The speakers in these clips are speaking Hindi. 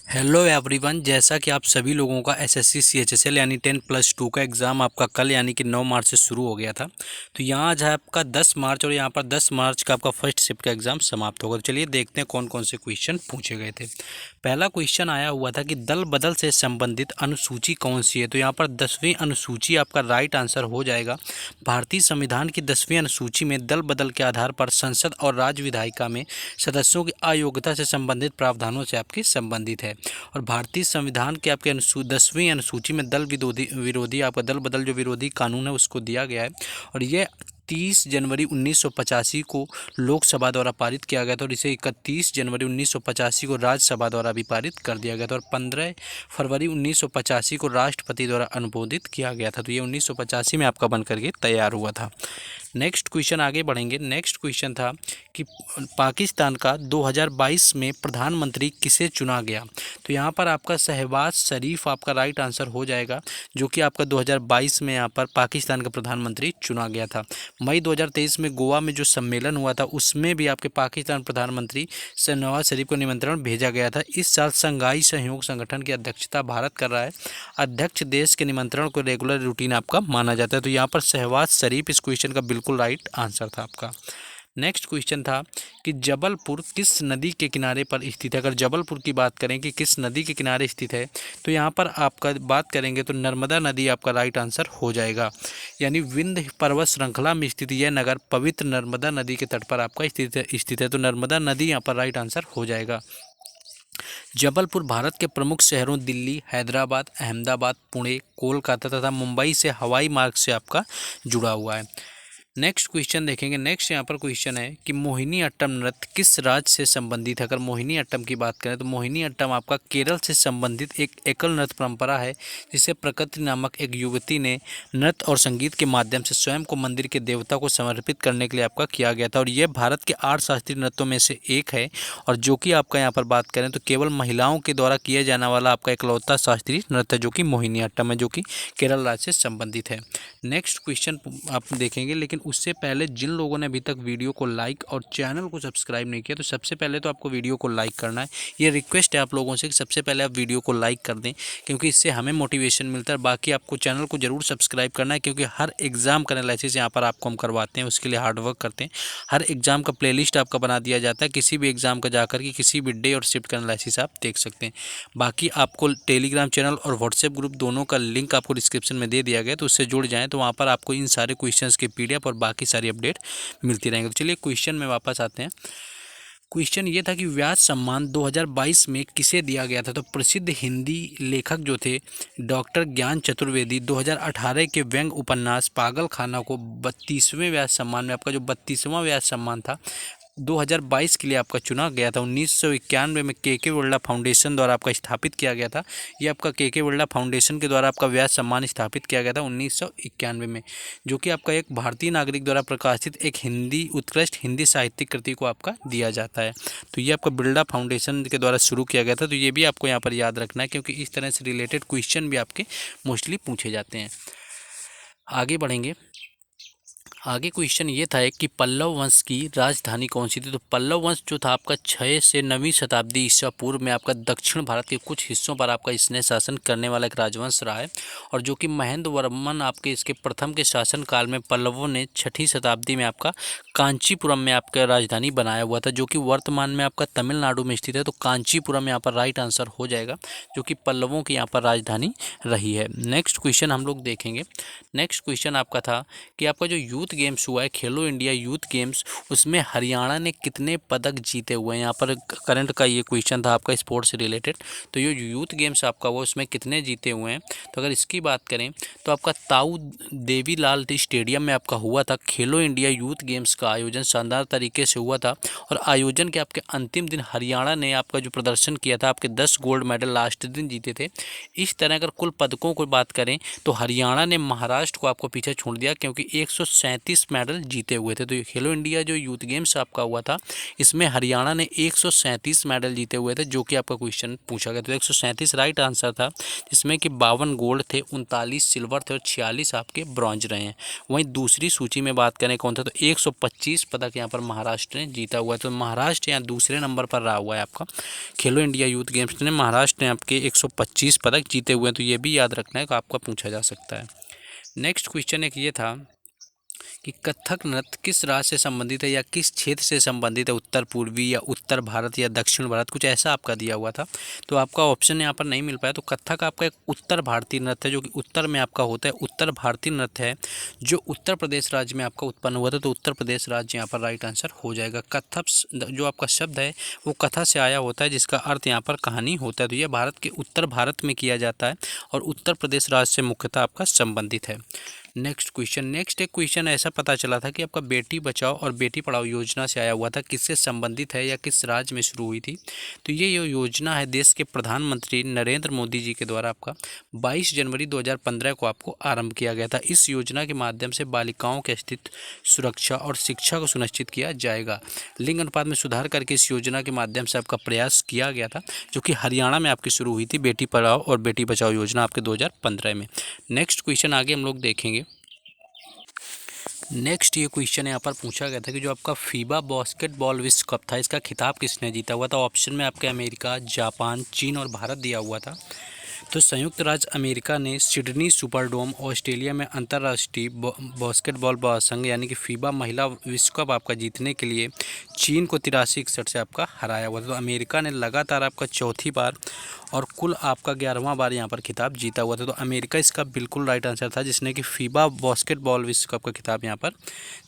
हेलो एवरीवन, जैसा कि आप सभी लोगों का एसएससी सीएचएसएल यानी 10+2 का एग्ज़ाम आपका कल यानी कि 9 मार्च से शुरू हो गया था। तो यहाँ आज है आपका 10 मार्च और यहाँ पर 10 मार्च का आपका फर्स्ट शिफ्ट का एग्ज़ाम समाप्त होगा। तो चलिए देखते हैं कौन कौन से क्वेश्चन पूछे गए थे। पहला क्वेश्चन आया हुआ था कि दल बदल से संबंधित अनुसूची कौन सी है। तो यहाँ पर 10वीं अनुसूची आपका राइट आंसर हो जाएगा। भारतीय संविधान की 10वीं अनुसूची में दल बदल के आधार पर संसद और राज्य विधायिका में सदस्यों की अयोग्यता से संबंधित प्रावधानों से आपकी संबंधित है। और भारतीय संविधान के आपके 10वीं अनुसूची में दल विरोधी विरोधी आपका दल बदल जो विरोधी कानून है उसको दिया गया है। और ये 30 जनवरी 1985 को लोकसभा द्वारा पारित किया गया था और इसे 31 जनवरी 1985 को राज्यसभा द्वारा भी पारित कर दिया गया था और 15 फरवरी 1985 को राष्ट्रपति द्वारा अनुमोदित किया गया था। तो ये 1985 में आपका बन करके तैयार हुआ था। नेक्स्ट क्वेश्चन आगे बढ़ेंगे। नेक्स्ट क्वेश्चन था कि पाकिस्तान का 2022 में प्रधानमंत्री किसे चुना गया। तो यहाँ पर आपका शहबाज शरीफ आपका राइट आंसर हो जाएगा, जो कि आपका 2022 में यहाँ पर पाकिस्तान का प्रधानमंत्री चुना गया था। मई 2023 में गोवा में जो सम्मेलन हुआ था उसमें भी आपके पाकिस्तान प्रधानमंत्री नवाज शरीफ को निमंत्रण भेजा गया था। इस साल शंघाई सहयोग संगठन की अध्यक्षता भारत कर रहा है। अध्यक्ष देश के निमंत्रण को रेगुलर रूटीन आपका माना जाता है। तो यहाँ पर शहबाज शरीफ इस क्वेश्चन का बिल्कुल राइट आंसर था आपका। नेक्स्ट क्वेश्चन था कि जबलपुर किस नदी के किनारे पर स्थित है। अगर जबलपुर की बात करें कि किस नदी के किनारे स्थित है तो यहाँ पर आपका बात करेंगे तो नर्मदा नदी आपका राइट आंसर हो जाएगा। यानी विंध्य पर्वत श्रृंखला में स्थित यह नगर पवित्र नर्मदा नदी के तट पर आपका स्थित है। तो नर्मदा नदी यहाँ पर राइट आंसर हो जाएगा। जबलपुर भारत के प्रमुख शहरों दिल्ली, हैदराबाद, अहमदाबाद, पुणे, कोलकाता तथा मुंबई से हवाई मार्ग से आपका जुड़ा हुआ है। नेक्स्ट क्वेश्चन देखेंगे। नेक्स्ट यहाँ पर क्वेश्चन है कि मोहिनी अट्टम नृत्य किस राज्य से संबंधित है। अगर मोहिनी अट्टम की बात करें तो मोहिनी अट्टम आपका केरल से संबंधित एक एकल नृत्य परंपरा है, जिसे प्रकृति नामक एक युवती ने नृत्य और संगीत के माध्यम से स्वयं को मंदिर के देवता को समर्पित करने के लिए आपका किया गया था। और यह भारत के 8 शास्त्रीय नृत्यों में से एक है और जो कि आपका यहाँ पर बात करें तो केवल महिलाओं के द्वारा किया जाने वाला आपका इकलौता शास्त्रीय नृत्य जो कि मोहिनी अट्टम है, जो कि केरल राज्य से संबंधित है। नेक्स्ट क्वेश्चन आप देखेंगे, लेकिन उससे पहले जिन लोगों ने अभी तक वीडियो को लाइक और चैनल को सब्सक्राइब नहीं किया तो सबसे पहले तो आपको वीडियो को लाइक करना है। ये रिक्वेस्ट है आप लोगों से कि सबसे पहले आप वीडियो को लाइक कर दें, क्योंकि इससे हमें मोटिवेशन मिलता है। बाकी आपको चैनल को जरूर सब्सक्राइब करना है, क्योंकि हर एग्जाम का एनालिसिस यहाँ पर आपको हम करवाते हैं, उसके लिए हार्ड वर्क करते हैं। हर एग्जाम का प्लेलिस्ट आपका बना दिया जाता है, किसी भी एग्जाम का जाकर के किसी भी डे और शिफ्ट का एनालिसिस आप देख सकते हैं। बाकी आपको टेलीग्राम चैनल और व्हाट्सएप ग्रुप दोनों का लिंक आपको डिस्क्रिप्शन में दे दिया गया, तो उससे जुड़ जाएं। तो वहाँ पर आपको इन सारे क्वेश्चंस के पीडीएफ और बाकी सारी अपडेट मिलती रहेंगी। तो चलिए क्वेश्चन में वापस आते हैं। क्वेश्चन ये था कि व्यास सम्मान 2022 में किसे दिया गया था। तो प्रसिद्ध हिंदी लेखक जो थे डॉक्टर ज्ञान चतुर्वेदी 2018 के व्यंग उपन्यास पागल खाना को 32वें व्यास सम्मान में आपका जो 32वां व्यास सम्मान था 2022 के लिए आपका चुना गया था। 1991 में के बिरला फाउंडेशन द्वारा आपका स्थापित किया गया था। ये आपका के बिरला फाउंडेशन के द्वारा आपका व्यास सम्मान स्थापित किया गया था 1991 में, जो कि आपका एक भारतीय नागरिक द्वारा प्रकाशित एक हिंदी उत्कृष्ट हिंदी साहित्यिक कृति को आपका दिया जाता है। तो ये आपका बिरला फाउंडेशन के द्वारा शुरू किया गया था। तो ये भी आपको यहाँ पर याद रखना है, क्योंकि इस तरह से रिलेटेड क्वेश्चन भी आपके मोस्टली पूछे जाते हैं। आगे बढ़ेंगे। आगे क्वेश्चन ये था कि पल्लव वंश की राजधानी कौन सी थी। तो पल्लव वंश जो था आपका 6 से 9वीं शताब्दी ईसा पूर्व में आपका दक्षिण भारत के कुछ हिस्सों पर आपका इसने शासन करने वाला एक राजवंश रहा है। और जो कि महेंद्र वर्मन आपके इसके प्रथम के शासन काल में पल्लवों ने 6ठी शताब्दी में आपका कांचीपुरम में आपका राजधानी बनाया हुआ था, जो कि वर्तमान में आपका तमिलनाडु में स्थित है। तो कांचीपुरम यहाँ पर राइट आंसर हो जाएगा, जो कि पल्लवों की यहाँ पर राजधानी रही है। नेक्स्ट क्वेश्चन हम लोग देखेंगे। नेक्स्ट क्वेश्चन आपका था कि आपका जो यूथ गेम्स हुआ है खेलो इंडिया यूथ गेम्स, उसमें हरियाणा ने कितने पदक जीते हुए हैं। यहाँ पर करंट का ये क्वेश्चन था आपका स्पोर्ट्स से रिलेटेड। तो ये यूथ गेम्स आपका वो उसमें कितने जीते हुए हैं। तो अगर इसकी बात करें तो आपका ताऊ देवीलाल स्टेडियम में आपका हुआ था खेलो इंडिया यूथ गेम्स का आयोजन शानदार तरीके से हुआ था। और आयोजन के आपके अंतिम दिन हरियाणा ने आपका जो प्रदर्शन किया था, आपके 10 गोल्ड मेडल लास्ट दिन जीते थे। इस तरह अगर कुल पदकों को बात करें तो हरियाणा ने महाराष्ट्र को आपको पीछे छोड़ दिया, क्योंकि 137 मेडल जीते हुए थे। तो ये खेलो इंडिया जो यूथ गेम्स आपका हुआ था, इसमें हरियाणा ने 137 मेडल जीते हुए थे, जो कि आपका क्वेश्चन पूछा गया। तो 137 राइट आंसर था, जिसमें कि 52 गोल्ड थे, 39 सिल्वर थे और 46 आपके ब्रॉन्ज रहे हैं। वहीं दूसरी सूची में बात करें कौन था, तो 125 पदक यहाँ पर महाराष्ट्र ने जीता हुआ है। तो महाराष्ट्र यहाँ दूसरे नंबर पर रहा हुआ है आपका खेलो इंडिया यूथ गेम्स में। महाराष्ट्र ने आपके 125 पदक जीते हुए हैं, तो ये भी याद रखना है कि आपका पूछा जा सकता है। नेक्स्ट क्वेश्चन एक ये था कि कथक नृत्य किस राज्य से संबंधित है या किस क्षेत्र से संबंधित है, उत्तर पूर्वी या उत्तर भारत या दक्षिण भारत, कुछ ऐसा आपका दिया हुआ था। तो आपका ऑप्शन यहाँ पर नहीं मिल पाया। तो कथक आपका एक उत्तर भारतीय नृत्य है, जो कि उत्तर में आपका होता है, उत्तर भारतीय नृत्य है जो उत्तर प्रदेश राज्य में आपका उत्पन्न हुआ था। तो उत्तर प्रदेश राज्य यहाँ पर राइट आंसर हो जाएगा। कथक जो आपका शब्द है वो कथा से आया होता है, जिसका अर्थ यहाँ पर कहानी होता है। तो यह भारत के उत्तर भारत में किया जाता है और उत्तर प्रदेश राज्य से मुख्यतः आपका संबंधित है। नेक्स्ट क्वेश्चन, नेक्स्ट एक क्वेश्चन ऐसा पता चला था कि आपका बेटी बचाओ और बेटी पढ़ाओ योजना से आया हुआ था, किससे संबंधित है या किस राज्य में शुरू हुई थी। तो ये योजना है देश के प्रधानमंत्री नरेंद्र मोदी जी के द्वारा आपका 22 जनवरी 2015 को आपको आरंभ किया गया था। इस योजना के माध्यम से बालिकाओं के अस्तित्व, सुरक्षा और शिक्षा को सुनिश्चित किया जाएगा। लिंग अनुपात में सुधार करके इस योजना के माध्यम से आपका प्रयास किया गया था, जो कि हरियाणा में आपकी शुरू हुई थी, बेटी पढ़ाओ और बेटी बचाओ योजना आपके 2015 में। नेक्स्ट क्वेश्चन आगे हम लोग देखेंगे। नेक्स्ट ये क्वेश्चन यहाँ पर पूछा गया था कि जो आपका फीबा बास्केटबॉल विश्व कप था, इसका खिताब किसने जीता हुआ था। ऑप्शन में आपके अमेरिका, जापान, चीन और भारत दिया हुआ था। तो संयुक्त राज्य अमेरिका ने सिडनी सुपरडोम, ऑस्ट्रेलिया में अंतर्राष्ट्रीय बास्केटबॉल महासंघ यानी कि फीबा महिला विश्व कप आपका जीतने के लिए चीन को 83-61 से आपका हराया हुआ था। तो अमेरिका ने लगातार आपका चौथी बार और कुल आपका 11वां बार यहाँ पर खिताब जीता हुआ था। तो अमेरिका इसका बिल्कुल राइट आंसर था, जिसने कि फीबा बास्केटबॉल विश्व कप का खिताब यहाँ पर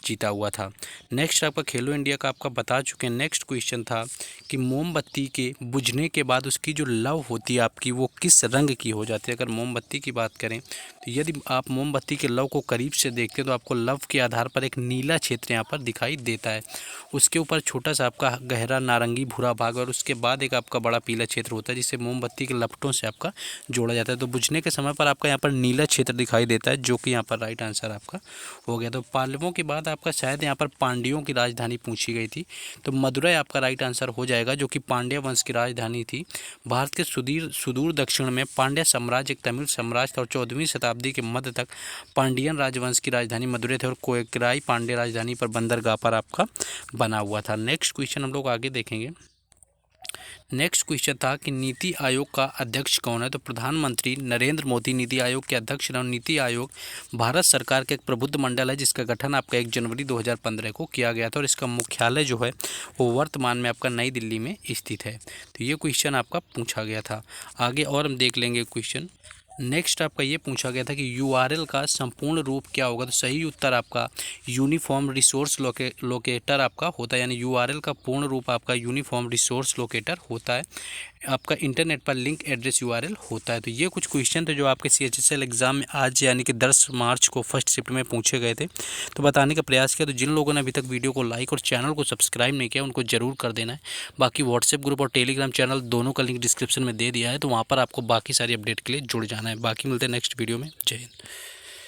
जीता हुआ था। नेक्स्ट आपका खेलो इंडिया का आपका बता चुके हैं। नेक्स्ट क्वेश्चन था कि मोमबत्ती के बुझने के बाद उसकी जो लौ होती है आपकी, वो किस रंग की हो जाती है। अगर मोमबत्ती की बात करें तो यदि आप मोमबत्ती के लौ को करीब से देखते हैं तो आपको लव के आधार पर एक नीला क्षेत्र यहाँ पर दिखाई देता है। उसके ऊपर छोटा सा आपका गहरा नारंगी भूरा भाग और उसके बाद एक आपका बड़ा पीला क्षेत्र होता है, जिसे मोमबत्ती के लपटों से आपका जोड़ा जाता है। तो बुझने के समय पर आपका यहाँ पर नीला क्षेत्र दिखाई देता है, जो कि यहाँ पर राइट आंसर आपका हो गया। तो पांडवों के बाद आपका शायद यहाँ पर पांड्यों की राजधानी पूछी गई थी, तो मदुरै आपका राइट आंसर हो जाएगा, जो कि पांड्य वंश की राजधानी थी। भारत के सुदूर दक्षिण में पांड्य साम्राज्य एक तमिल साम्राज्य था और 14वीं शताब्दी के मध्य तक पांडियन राजवंश की राजधानी मदुरै थे और कोएक्राई पांड्य राजधानी पर बंदरगाह पर आपका बना हुआ था। नेक्स्ट क्वेश्चन हम लोग आगे देखेंगे। नेक्स्ट क्वेश्चन था कि नीति आयोग का अध्यक्ष कौन है। तो प्रधानमंत्री नरेंद्र मोदी नीति आयोग के अध्यक्ष हैं। नीति आयोग भारत सरकार का एक प्रबुद्ध मंडल है, जिसका गठन आपका 1 जनवरी 2015 को किया गया था और इसका मुख्यालय जो है वो वर्तमान में आपका नई दिल्ली में स्थित है। तो ये क्वेश्चन आपका पूछा गया था। आगे और हम देख लेंगे क्वेश्चन। नेक्स्ट आपका ये पूछा गया था कि यूआरएल का संपूर्ण रूप क्या होगा। तो सही उत्तर आपका यूनिफॉर्म रिसोर्स लोकेटर आपका होता है, यानी यूआरएल का पूर्ण रूप आपका यूनिफॉर्म रिसोर्स लोकेटर होता है। आपका इंटरनेट पर लिंक एड्रेस यूआरएल होता है। तो ये कुछ क्वेश्चन थे जो आपके सीएचएसएल एग्जाम में आज यानी कि 10 मार्च को फर्स्ट शिफ्ट में पूछे गए थे, तो बताने का प्रयास किया। तो जिन लोगों ने अभी तक वीडियो को लाइक और चैनल को सब्सक्राइब नहीं किया उनको जरूर कर देना है। बाकी व्हाट्सएप ग्रुप और टेलीग्राम चैनल दोनों का लिंक डिस्क्रिप्शन में दे दिया है, तो वहाँ पर आपको बाकी सारी अपडेट के लिए जुड़ जाना है। बाकी मिलते हैं नेक्स्ट वीडियो में। जय हिंद।